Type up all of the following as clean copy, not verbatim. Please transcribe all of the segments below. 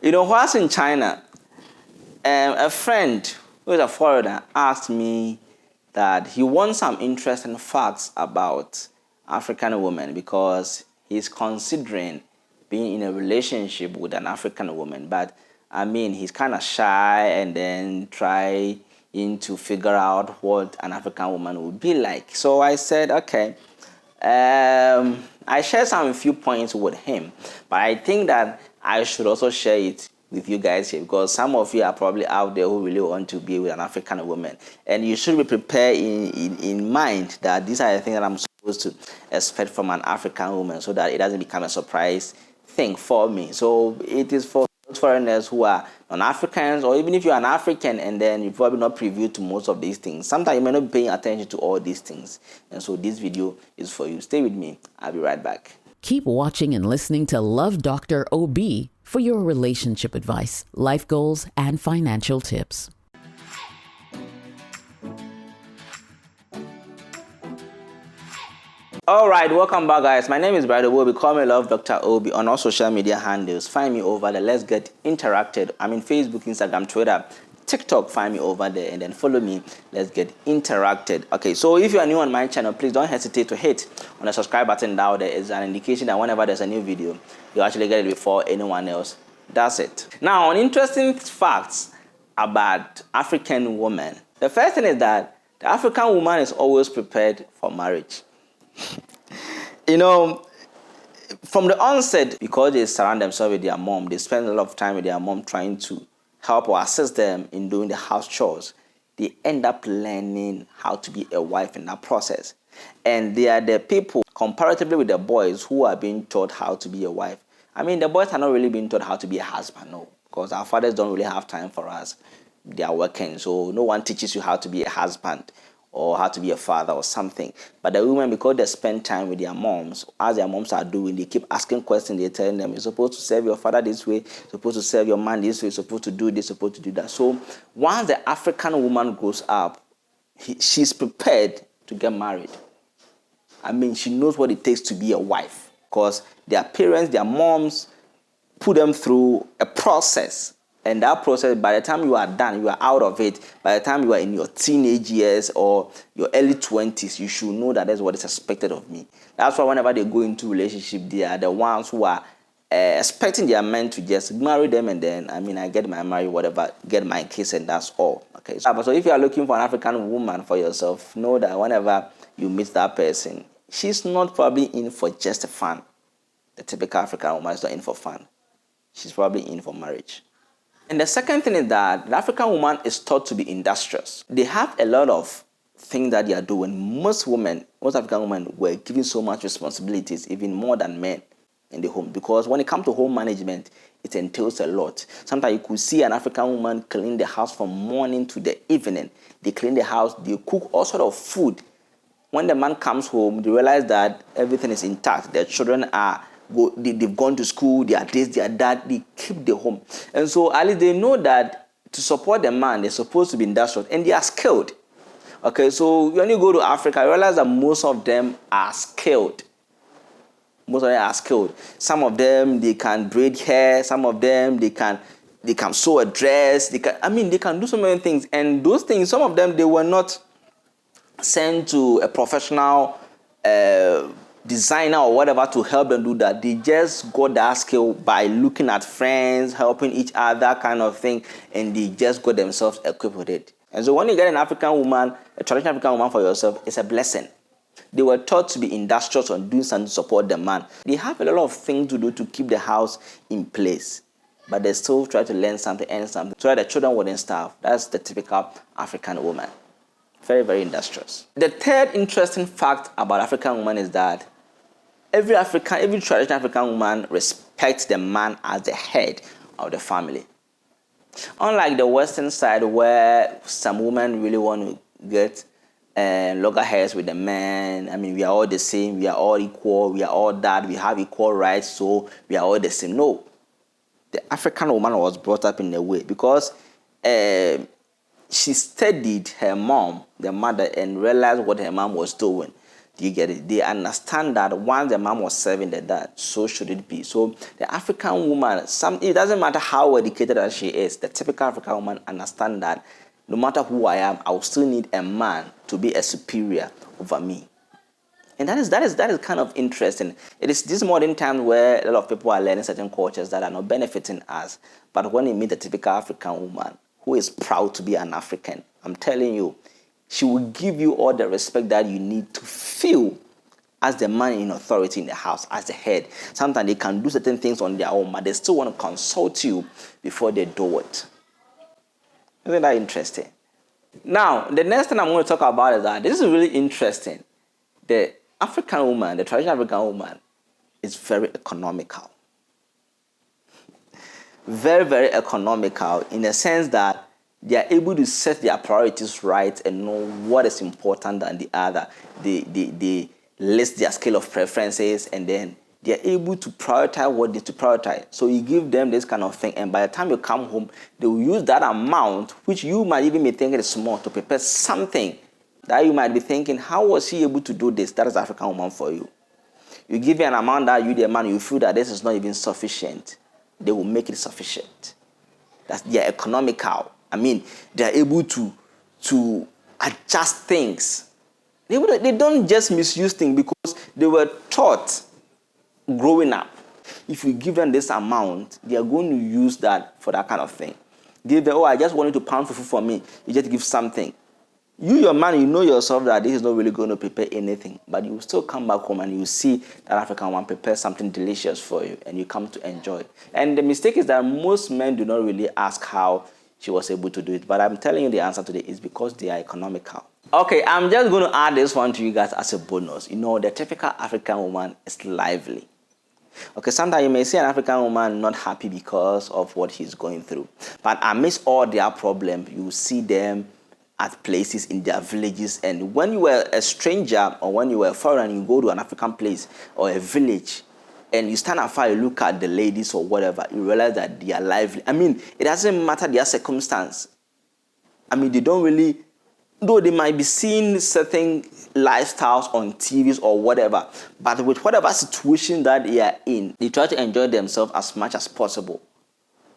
Whilst in China, a friend who is a foreigner asked me that he wants some interesting facts about African women because he's considering being in a relationship with an African woman. But he's kind of shy and then trying to figure out what an African woman would be like. So I said, okay. I shared some few points with him, but I think that I should also share it with you guys here because some of you are probably out there who really want to be with an African woman, and you should be prepared in mind that these are the things that I'm supposed to expect from an African woman so that it doesn't become a surprise thing for me. So it is for those foreigners who are non-Africans, or even if you're an African and then you're probably not privy to most of these things. Sometimes you may not be paying attention to all these things. And so this video is for you. Stay with me. I'll be right back. Keep watching and listening to Love Dr. OB for your relationship advice, life goals, and financial tips. All right, welcome back, guys. My name is Brad Obi. Call me Love Dr. Obi on all social media handles. Find me over there. Let's get interacted. I'm in Facebook, Instagram, Twitter, TikTok. Find me over there and then follow me. Let's get interacted. Okay, so if you are new on my channel, please don't hesitate to hit on the subscribe button down there. It's an indication that whenever there's a new video, you actually get it before anyone else. That's it. Now, on interesting facts about African women. The first thing is that the African woman is always prepared for marriage. From the onset, because they surround themselves with their mom, they spend a lot of time with their mom trying to help or assist them in doing the house chores. They end up learning how to be a wife in that process. And they are the people, comparatively with the boys, who are being taught how to be a wife. The boys are not really being taught how to be a husband, no, because our fathers don't really have time for us. They are working, so no one teaches you how to be a husband or how to be a father or something. But the women, because they spend time with their moms, as their moms are doing, they keep asking questions. They're telling them, you're supposed to serve your father this way, you're supposed to serve your man this way, you're supposed to do this, you're supposed to do that. So once the African woman grows up, she's prepared to get married. She knows what it takes to be a wife because their parents, their moms, put them through a process. And that process, by the time you are done, you are out of it. By the time you are in your teenage years or your early 20s, you should know that that's what is expected of me. That's why whenever they go into relationship, they are the ones who are expecting their men to just marry them and then, I get my married, whatever, get my kiss and that's all. Okay. So if you are looking for an African woman for yourself, know that whenever you meet that person, she's not probably in for just fun. The typical African woman is not in for fun. She's probably in for marriage. And the second thing is that the African woman is taught to be industrious. They have a lot of things that they are doing. Most African women were given so much responsibilities, even more than men in the home. Because when it comes to home management, it entails a lot. Sometimes you could see an African woman clean the house from morning to the evening. They clean the house, they cook all sort of food. When the man comes home, they realize that everything is intact. Their children they've gone to school, they are this, they are that, they keep the home. And so at least they know that to support the man, they're supposed to be industrious and they are skilled. Okay, so when you go to Africa, you realize that most of them are skilled. Most of them are skilled. Some of them, they can braid hair. Some of them, they can sew a dress. They can do so many things. And those things, some of them, they were not sent to a professional designer or whatever to help them do that. They just got that skill by looking at friends, helping each other kind of thing, and they just got themselves equipped with it. And so when you get an African woman, a traditional African woman for yourself, it's a blessing. They were taught to be industrious and doing something to support the man. They have a lot of things to do to keep the house in place, but they still try to learn something, earn something, so that the children wouldn't starve. That's the typical African woman. Very, very industrious. The third interesting fact about African women is that every traditional African woman respects the man as the head of the family. Unlike the Western side where some women really want to get loggerheads with the men. We are all the same, we are all equal, we are all that, we have equal rights, so we are all the same. No. The African woman was brought up in a way because she studied her mom, the mother, and realized what her mom was doing. Do you get it? They understand that once the mom was serving the dad, so should it be. So the African woman, it doesn't matter how educated that she is, the typical African woman understand that no matter who I am, I will still need a man to be a superior over me. And that is kind of interesting. It is this modern time where a lot of people are learning certain cultures that are not benefiting us. But when you meet a typical African woman who is proud to be an African, I'm telling you, she will give you all the respect that you need to feel as the man in authority in the house, as the head. Sometimes they can do certain things on their own, but they still want to consult you before they do it. Isn't that interesting? Now, the next thing I'm going to talk about is that this is really interesting. The African woman, the traditional African woman, is very economical. Very, very economical in the sense that they are able to set their priorities right and know what is important than the other. They list their scale of preferences, and then they are able to prioritize what they to prioritize. So you give them this kind of thing, and by the time you come home, they will use that amount, which you might even be thinking is small, to prepare something that you might be thinking, how was she able to do this? That is African woman for you. You give her an amount that you, the man, you feel that this is not even sufficient. They will make it sufficient. They are economical. I mean, they are able to adjust things. They don't just misuse things because they were taught growing up. If you give them this amount, they are going to use that for that kind of thing. Give them, I just wanted to pound fufu for me. You just give something. You, your man, you know yourself that this is not really going to prepare anything, but you will still come back home and you see that African woman prepare something delicious for you, and you come to enjoy it. And the mistake is that most men do not really ask how she was able to do it, but I'm telling you the answer today is because they are economical. Okay, I'm just going to add this one to you guys as a bonus. You know, the typical African woman is lively. Okay, sometimes you may see an African woman not happy because of what she's going through, but amidst all their problems, you see them at places in their villages. And when you were a stranger or when you were a foreigner and you go to an African place or a village and you stand afar, you look at the ladies or whatever, you realize that they are lively. I mean, it doesn't matter their circumstance. I mean, they don't really, though they might be seeing certain lifestyles on TVs or whatever, but with whatever situation that they are in, they try to enjoy themselves as much as possible.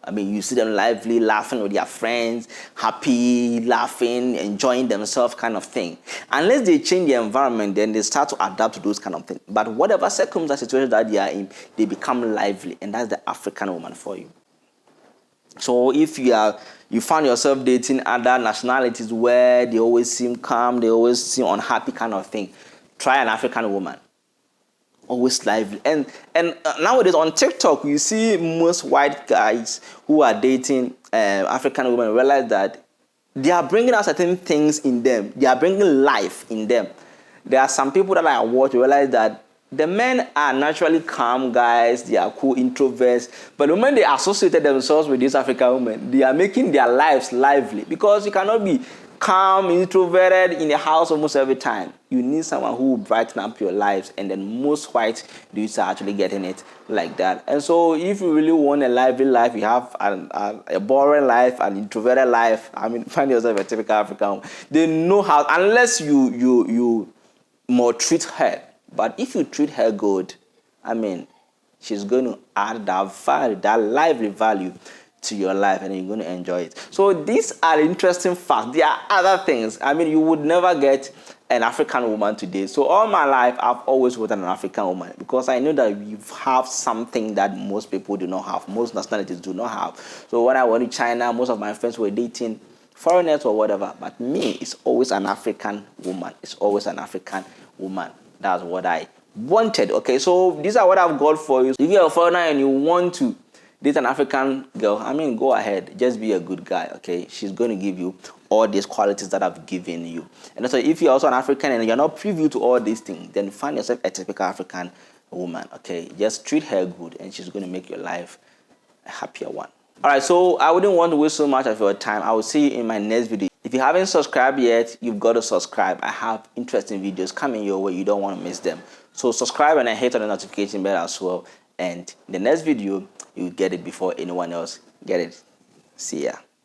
I mean, you see them lively, laughing with their friends, happy, laughing, enjoying themselves kind of thing. Unless they change the environment, then they start to adapt to those kind of things. But whatever circumstance, situation that they are in, they become lively. And that's the African woman for you. So if you find yourself dating other nationalities where they always seem calm, they always seem unhappy kind of thing, try an African woman. Always lively. And nowadays on TikTok, you see most white guys who are dating African women realize that they are bringing out certain things in them. They are bringing life in them. There are some people that I watch realize that the men are naturally calm guys. They are cool introverts. But the moment they associated themselves with these African women, they are making their lives lively, because you cannot be calm, introverted in the house almost every time. You need someone who will brighten up your lives, and then most white dudes are actually getting it like that. And so if you really want a lively life, you have a boring life, an introverted life, I mean, find yourself a typical African. They know how, unless you maltreat her. But if you treat her good, I mean, she's going to add that value, that lively value to your life, and you're going to enjoy it. So these are interesting facts. There are other things. I mean, you would never get an African woman today. So all my life, I've always wanted an African woman, because I know that we have something that most people do not have. Most nationalities do not have. So when I went to China, most of my friends were dating foreigners or whatever. But me, it's always an African woman. It's always an African woman. That's what I wanted. Okay, so these are what I've got for you. If you're a foreigner and you want to date an African girl, I mean, go ahead. Just be a good guy, okay? She's going to give you all these qualities that I've given you. And also, if you're also an African and you're not privy to all these things, then find yourself a typical African woman, okay? Just treat her good, and she's going to make your life a happier one. All right, so I wouldn't want to waste so much of your time. I will see you in my next video. If you haven't subscribed yet, you've got to subscribe. I have interesting videos coming your way. You don't want to miss them. So subscribe and hit on the notification bell as well. And in the next video, you'll get it before anyone else get it. See ya.